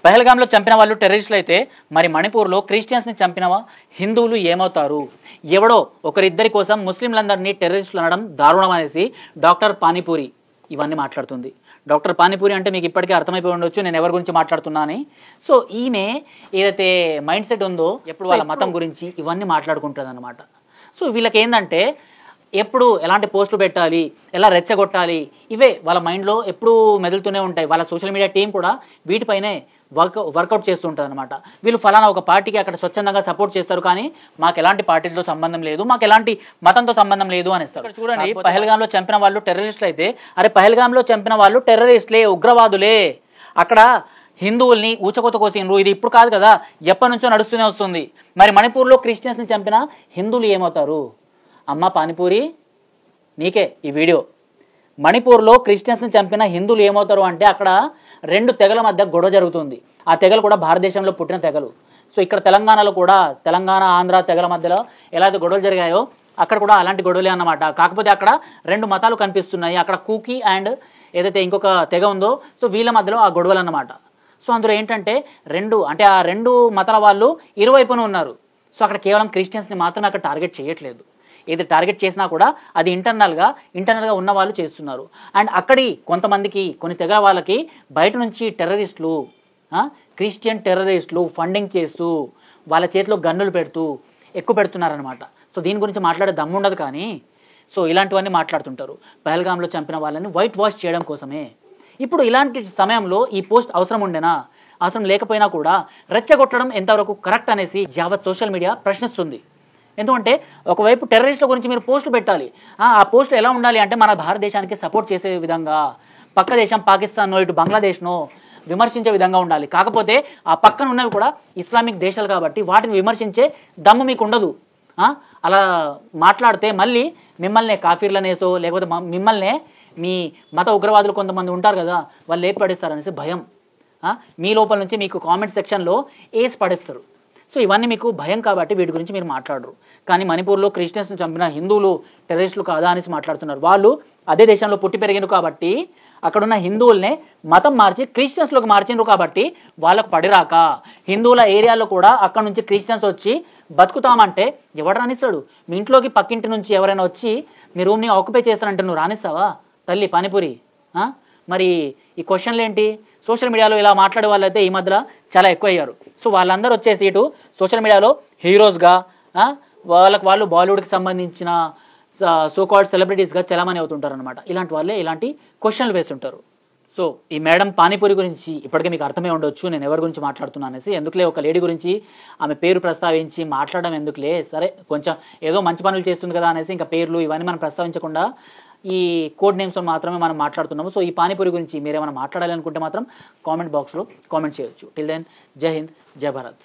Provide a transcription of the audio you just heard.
పహల్గామ్లో చంపిన వాళ్ళు టెర్రరిస్టులు అయితే మరి మణిపూర్లో క్రిస్టియన్స్ని చంపిన హిందువులు ఏమవుతారు? ఎవడో ఒకరిద్దరి కోసం ముస్లింలందరినీ టెర్రరిస్టులు అనడం దారుణం అనేసి డాక్టర్ పానీపూరి ఇవన్నీ మాట్లాడుతుంది. డాక్టర్ పానీపూరి అంటే మీకు ఇప్పటికే అర్థమైపోయి ఉండొచ్చు నేను ఎవరి గురించి మాట్లాడుతున్నా అని. సో ఈమె ఏదైతే మైండ్ సెట్ ఉందో ఎప్పుడు వాళ్ళ మతం గురించి ఇవన్నీ మాట్లాడుకుంటుంది అనమాట. సో వీళ్ళకి ఏంటంటే ఎప్పుడు ఎలాంటి పోస్టులు పెట్టాలి, ఎలా రెచ్చగొట్టాలి, ఇవే వాళ్ళ మైండ్లో ఎప్పుడూ మెదులుతూనే ఉంటాయి. వాళ్ళ సోషల్ మీడియా టీం కూడా వీటిపైనే వర్కౌట్ చేస్తుంటారు అనమాట. వీళ్ళు ఫలానా ఒక పార్టీకి అక్కడ స్వచ్ఛందంగా సపోర్ట్ చేస్తారు, కానీ మాకు ఎలాంటి పార్టీతో సంబంధం లేదు, మాకు ఎలాంటి మతంతో సంబంధం లేదు అనేస్తారు. ఇక్కడ చూడండి, పహల్గామ్లో చంపిన వాళ్ళు టెర్రరిస్టులు అయితే అరే పహల్గామ్లో చంపిన వాళ్ళు టెర్రరిస్టులే, ఉగ్రవాదులే. అక్కడ హిందువుల్ని ఊచకోత కోసిండ్రు. ఇది ఇప్పుడు కాదు కదా, ఎప్పటి నుంచో నడుస్తూనే వస్తుంది. మరి మణిపూర్లో క్రిస్టియన్స్ని చంపిన హిందువులు ఏమవుతారు? అమ్మ పానీపూరి నీకే ఈ వీడియో. మణిపూర్లో క్రిస్టియన్స్ని చంపిన హిందువులు ఏమవుతారు అంటే అక్కడ రెండు తెగల మధ్య గొడవ జరుగుతుంది. ఆ తెగలు కూడా భారతదేశంలో పుట్టిన తెగలు. సో ఇక్కడ తెలంగాణలో కూడా తెలంగాణ ఆంధ్ర తెగల మధ్యలో ఎలా అయితే గొడవలు జరిగాయో అక్కడ కూడా అలాంటి గొడవలే అన్నమాట. కాకపోతే అక్కడ రెండు మతాలు కనిపిస్తున్నాయి. అక్కడ కూకీ అండ్ ఏదైతే ఇంకొక తెగ ఉందో సో వీళ్ళ మధ్యలో ఆ గొడవలు అన్నమాట. సో అందులో ఏంటంటే ఆ రెండు మతాల వాళ్ళు ఇరువైపున ఉన్నారు. సో అక్కడ కేవలం క్రిస్టియన్స్ని మాత్రమే అక్కడ టార్గెట్ చేయట్లేదు. ఏది టార్గెట్ చేసినా కూడా అది ఇంటర్నల్గా ఉన్న వాళ్ళు చేస్తున్నారు. అండ్ అక్కడి కొంతమందికి కొన్ని తెగ వాళ్ళకి బయట నుంచి టెర్రరిస్టులు, క్రిస్టియన్ టెర్రరిస్టులు ఫండింగ్ చేస్తూ వాళ్ళ చేతిలో గన్నులు పెడుతూ ఎక్కువ పెడుతున్నారనమాట. సో దీని గురించి మాట్లాడే దమ్ము ఉండదు, కానీ సో ఇలాంటివన్నీ మాట్లాడుతుంటారు. పహల్గామ్లో చంపిన వాళ్ళని వైట్ వాష్ చేయడం కోసమే. ఇప్పుడు ఇలాంటి సమయంలో ఈ పోస్ట్ అవసరం ఉండేనా? అవసరం లేకపోయినా కూడా రెచ్చగొట్టడం ఎంతవరకు కరెక్ట్ అనేసి యావత్ సోషల్ మీడియా ప్రశ్నిస్తుంది. ఎందుకంటే ఒకవైపు టెర్రరిస్టుల గురించి మీరు పోస్టులు పెట్టాలి. ఆ పోస్టులు ఎలా ఉండాలి అంటే మన భారతదేశానికి సపోర్ట్ చేసే విధంగా, పక్క దేశం పాకిస్తాన్నో ఇటు బంగ్లాదేశ్నో విమర్శించే విధంగా ఉండాలి. కాకపోతే ఆ పక్కన ఉన్నవి కూడా ఇస్లామిక్ దేశాలు కాబట్టి వాటిని విమర్శించే దమ్ము మీకు ఉండదు. అలా మాట్లాడితే మళ్ళీ మిమ్మల్నే కాఫీర్లనేసో లేకపోతే మిమ్మల్నే మీ మత ఉగ్రవాదులు కొంతమంది ఉంటారు కదా, వాళ్ళు లేపి పడేస్తారనేసి భయం. మీ లోపల నుంచి మీకు కామెంట్ సెక్షన్లో ఏసి పడేస్తారు. సో ఇవన్నీ మీకు భయం కాబట్టి వీటి గురించి మీరు మాట్లాడరు. కానీ మణిపూర్లో క్రిస్టియన్స్ని చంపిన హిందువులు టెర్రరిస్టులు కాదా అనేసి మాట్లాడుతున్నారు. వాళ్ళు అదే దేశంలో పుట్టి పెరిగిన కాబట్టి అక్కడున్న హిందువులనే మతం మార్చి క్రిస్టియన్స్లోకి మార్చిండ్రు కాబట్టి వాళ్ళకు పడిరాక హిందువుల ఏరియాలో కూడా అక్కడ నుంచి క్రిస్టియన్స్ వచ్చి బతుకుతామంటే ఎవడు రానిస్తాడు? మీ ఇంట్లోకి పక్కింటి నుంచి ఎవరైనా వచ్చి మీ రూమ్ని ఆక్యుపై చేస్తారంటే నువ్వు రానిస్తావా తల్లి పానీపూరి? మరి ఈ క్వశ్చన్లు ఏంటి? సోషల్ మీడియాలో ఇలా మాట్లాడే వాళ్ళైతే ఈ మధ్యలో చాలా ఎక్కువ అయ్యారు. సో వాళ్ళందరూ వచ్చేసి ఇటు సోషల్ మీడియాలో హీరోస్గా వాళ్ళు బాలీవుడ్కి సంబంధించిన సోకాల్డ్ సెలబ్రిటీస్గా చలామణి అవుతుంటారు అనమాట. ఇలాంటి వాళ్ళే ఇలాంటి క్వశ్చన్లు వేస్తుంటారు. సో ఈ మేడం పానీపూరి గురించి ఇప్పటికే మీకు అర్థమే ఉండొచ్చు నేను ఎవరి గురించి మాట్లాడుతున్నాను అనేసి. ఎందుకులే ఒక లేడీ గురించి ఆమె పేరు ప్రస్తావించి మాట్లాడడం ఎందుకులే, సరే కొంచెం ఏదో మంచి పనులు చేస్తుంది కదా అనేసి ఇంకా పేర్లు ఇవన్నీ మనం ప్రస్తావించకుండా ఈ కోడ్ నేమ్స్తో మాత్రమే మనం మాట్లాడుతున్నాము. సో ఈ పానీపూరి గురించి మీరేమైనా మాట్లాడాలి అనుకుంటే మాత్రం కామెంట్ బాక్స్లో కామెంట్ చేయొచ్చు. టిల్ దెన్ జై హింద్, జై భారత్.